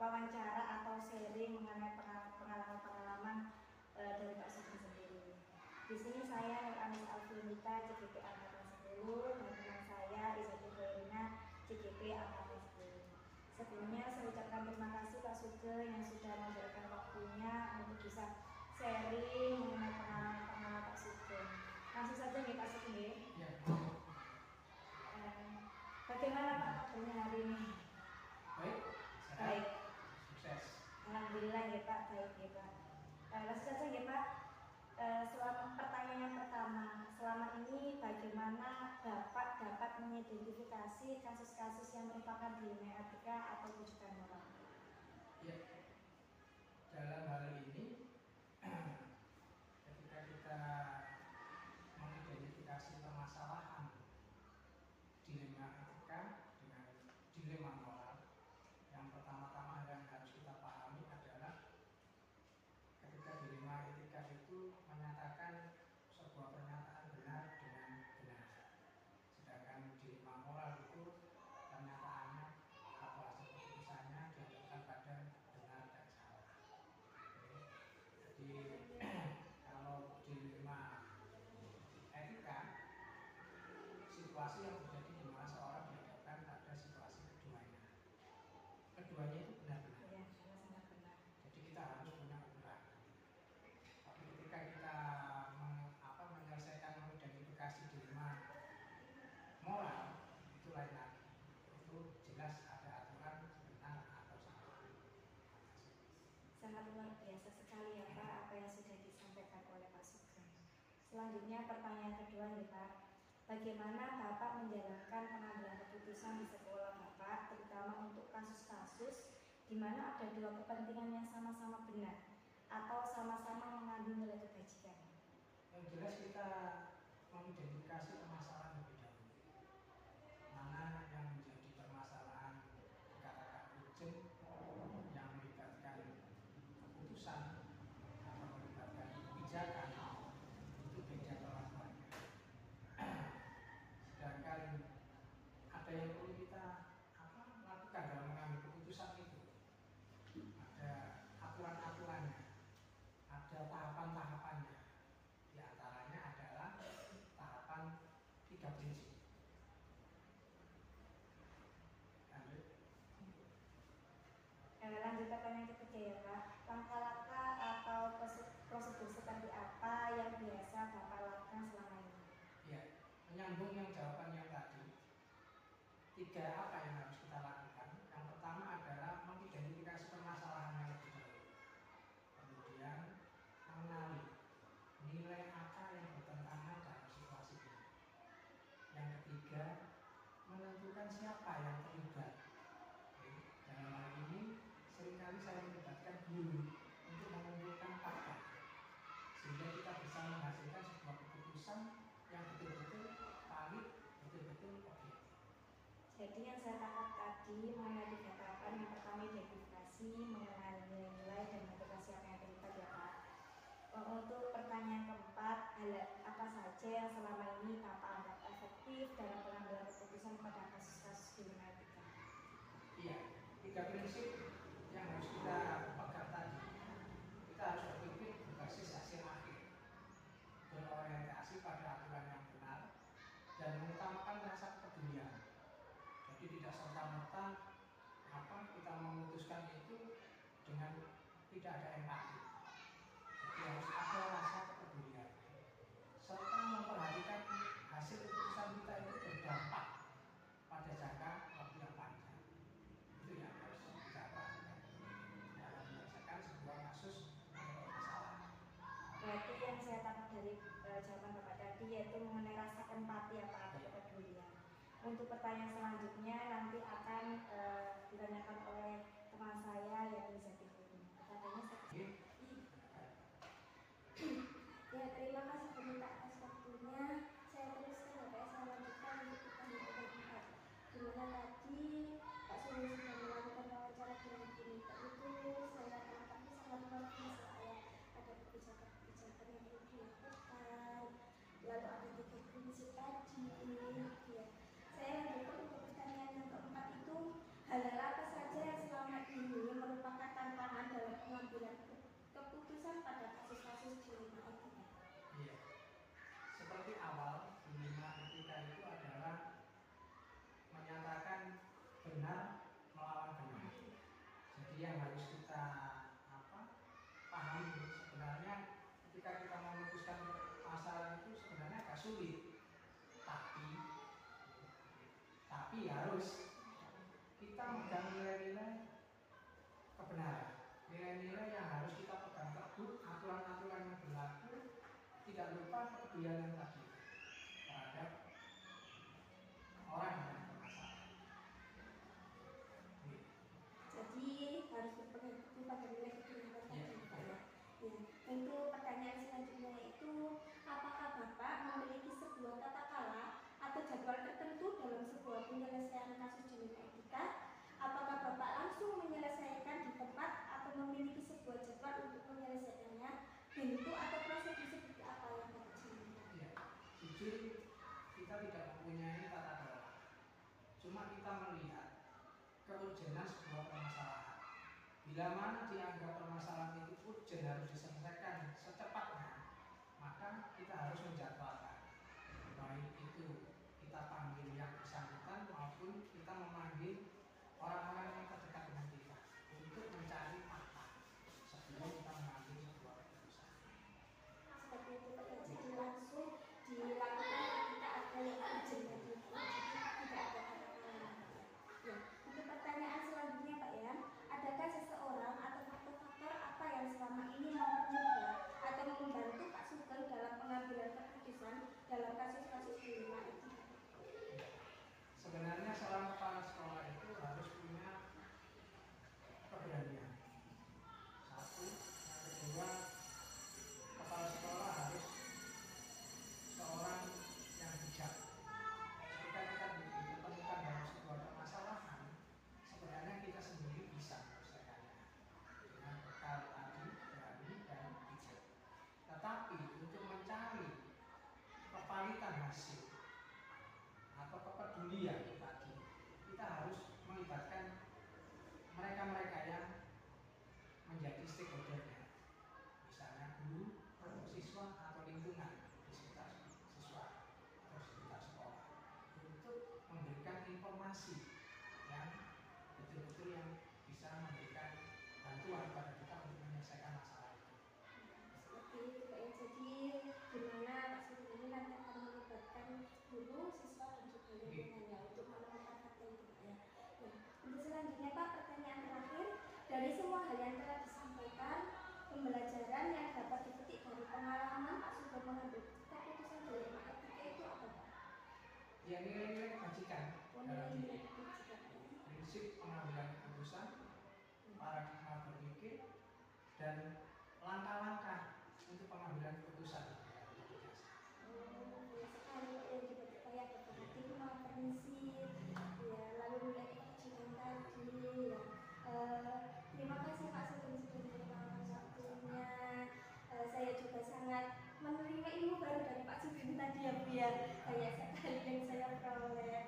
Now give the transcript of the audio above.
wawancara atau sharing mengenai pengalaman-pengalaman dari Pak Sugeng sendiri. Di sini saya Nur Anis Alfiunika, CGP Angkatan 10, dan teman saya Izati Khairina, CGP Angkatan 10. Sebelumnya saya ucapkan terima kasih Pak Sugeng yang sudah memberikan waktunya untuk bisa sharing mengenai pengalaman-pengalaman Pak Sugeng. Langsung saja nih Pak Sugeng. Ya. Bagaimana Pak kabarnya hari ini? Baik. Baik. Sukses. Alhamdulillah ya Pak, baik ya Pak. Langsung saja ya Pak. Selama pertanyaan yang pertama, selama ini bagaimana Bapak dapat mengidentifikasi kasus-kasus yang merupakan dilema etika atau rujukan moral? Ya, dalam hal ini ketika kita mengidentifikasi permasalahan dilema etika dengan dilema moral, yang pertama-tama yang harus kita pahami adalah ketika dilema etika itu menyatakan sebuah pernyataan benar dengan benar, sedangkan dilema moral itu pernyataannya atau hasil keputusannya dihadapkan pada benar dan salah. Jadi kalau dilema etika, situasi yang terjadi di mana seorang dihadapkan pada situasi keduanya itu benar-benar. Ya, sangat benar. Jadi kita harus punya ukuran. Tapi ketika kita menyelesaikan mengidentifikasi dilema moral, itu lain lagi. Itu jelas ada aturan benar atau salah. Sangat luar biasa sekali ya Pak apa yang sudah disampaikan oleh Pak Sugeng. Selanjutnya pertanyaan kedua nih Pak, bagaimana Bapak menjalankan pengambilan keputusan di sekolah Bapak, terutama untuk kasus-kasus di mana ada dua kepentingan yang sama-sama benar atau sama-sama mengandung nilai kebajikan? Yang jelas kita mengidentifikasi permasalahan lebih dahulu. Mana yang menjadi permasalahan dikatakan urgent yang melibatkan keputusan atau melibatkan kebijakan, itu beda permasalahannya. Sedangkan ada yang perlu kita lakukan dalam mengambil keputusan itu, ada aturan-aturannya, ada tahapan-tahapannya. Di antaranya adalah tahapan 3 prinsip. Lanjut pertanyaan ketiga ya Pak, langkah-langkah atau prosedur seperti apa yang biasa Bapak lakukan selama ini? Ya, menyambung yang jawaban yang tadi, 3 apa yang harus kita lakukan. Yang pertama adalah mengidentifikasi permasalahan yang lebih dahulu, kemudian mengenali nilai apa yang bertentangan dalam situasi ini. Yang ketiga, menentukan siapa yang terlibat. Dalam hal ini seringkali saya melibatkan guru untuk mengumpulkan fakta, sehingga kita bisa menghasilkan sebuah keputusan yang betul-betul valid, betul-betul objektif. Jadi yang saya tangkap tadi mengenai 3 tahapan, yang pertama identifikasi, mengenal nilai-nilai dan menentukan siapa yang terlibat ya Pak. Untuk pertanyaan keempat, hal apa saja yang selama ini Bapak anggap efektif dalam pengambilan keputusan pada kasus-kasus dilema etika? Iya, 3 prinsip yang harus kita pegang tadi. Kita harus berpikir berbasis hasil akhir, berorientasi pada aturan yang benar, dan mengutamakan rasa kepedulian. Jadi tidak serta-merta kita memutuskan itu dengan tidak ada empati. Jadi harus ada rasa kepedulian, serta memperhatikan hasil keputusan kita itu berdampak pada jangka waktu yang panjang. Itu yang harus kita perhatikan dalam menyelesaikan sebuah kasus atau masalah. Berarti yang saya tangkap dari jawaban Bapak tadi yaitu mengenai rasa empati atau kepedulian. Untuk pertanyaan selanjutnya nanti akan ditanyakan oleh teman saya yang bisa dihubungi. Pertanyaannya seperti ya, terima kasih peminta atas waktunya. Saya teruskan ya, saya lanjutkan untuk pertanyaan kedua. Dimana tadi Pak Sugeng sudah melakukan wawancara dengan peminta itu, saya tangkap sangat luar biasa ya. Ada kebijakan-kebijakan yang perlu dilakukan, lalu ada 3 prinsip tadi ya. Saya lanjutkan untuk pertanyaan yang keempat itu, hal pengambilan keputusan pada kasus-kasus dilema etika? Iya. Seperti awal, dilema etika itu adalah menyatakan benar melawan benar. Jadi yang harus kita pahami sebenarnya ketika kita memutuskan masalah itu sebenarnya agak sulit, tapi harus kita megang nilai-nilai kebenaran, nilai-nilai yang harus kita pegang teguh, aturan-aturan yang berlaku, tidak lupa kepedulian yang tadi terhadap orang yang bermasalah. Jadi harus berpegang teguh pada nilai kebenaran tadi, Pak ya. Ya, untuk pertanyaan selanjutnya itu, apakah Bapak memiliki sebuah tata cara atau jadwal tertentu dalam sebuah penyelesaian kasus dilema etika? Apakah Bapak langsung menyelesaikan di tempat atau memiliki sebuah jadwal untuk menyelesaikannya? Bentuk atau prosedur seperti apa yang Bapak jalankan? Ya, jujur kita tidak mempunyai tata kelola. Cuma kita melihat keurgenan sebuah permasalahan. Bila mana dianggap permasalahan itu urgen harus diselesaikan secepatnya, maka kita harus menjadwalkan. Baik itu kita panggil yang bersangkutan maupun kita memanggil orang-orang yang terdekat dengan kita untuk mencari fakta sebelum kita mengambil sebuah keputusan. Seperti itu Pak ya, jadi langsung dilakukan ketika ada yang urgent tadi, jadi tidak ada kata-kata. Ya, untuk pertanyaan selanjutnya Pak ya, adakah seseorang atau faktor-faktor apa yang selama ini mempermudah atau membantu Pak Sugeng dalam pengambilan keputusan dalam kasus-kasus dilema etika? Sebenarnya seorang kepala sekolah itu harus punya keberanian. Satu, yang kedua, kepala sekolah harus seorang yang bijak. Ketika kita ditemukan dalam sebuah permasalahan, sebenarnya kita sendiri bisa menyelesaikannya dengan bekal tadi, berani dan bijak. Tetapi untuk mencari kevalitan hasil atau kepedulian tadi, kita harus melibatkan mereka-mereka yang menjadi stakeholder-nya, misalnya guru, siswa atau lingkungan di sekitar siswa atau sekitar sekolah, untuk memberikan informasi yang betul-betul yang bisa memberikan bantuan pada kita untuk menyelesaikan masalah itu. Seperti itu Pak ya, jadi dimana Pak Sugeng ini nanti akan melibatkan guru, siswa dan juga lingkungannya untuk menemukan fakta itu Pak ya. Ya. Untuk selanjutnya Pak, pertanyaan terakhir, dari semua hal yang telah disampaikan, pembelajaran yang dapat dipetik dari pengalaman Pak Sugeng mengambil keputusan dilema etika itu apa Pak? Ya, nilai-nilai kebajikan dalam diri, Nilai-nilai kebajikan ya. prinsip pengambilan keputusan, paradigma berpikir, dan langkah-langkah untuk pengambilan keputusan. Banyak sekali Pak yang dipetik Pak ya, paradigma, prinsip, ya, lalu nilai kebajikan tadi ya. Terima kasih Pak Sugeng sudah meluangkan waktunya. Saya juga sangat menerima ilmu baru dari Pak Sugeng tadi ya Bu ya. Banyak sekali yang saya peroleh.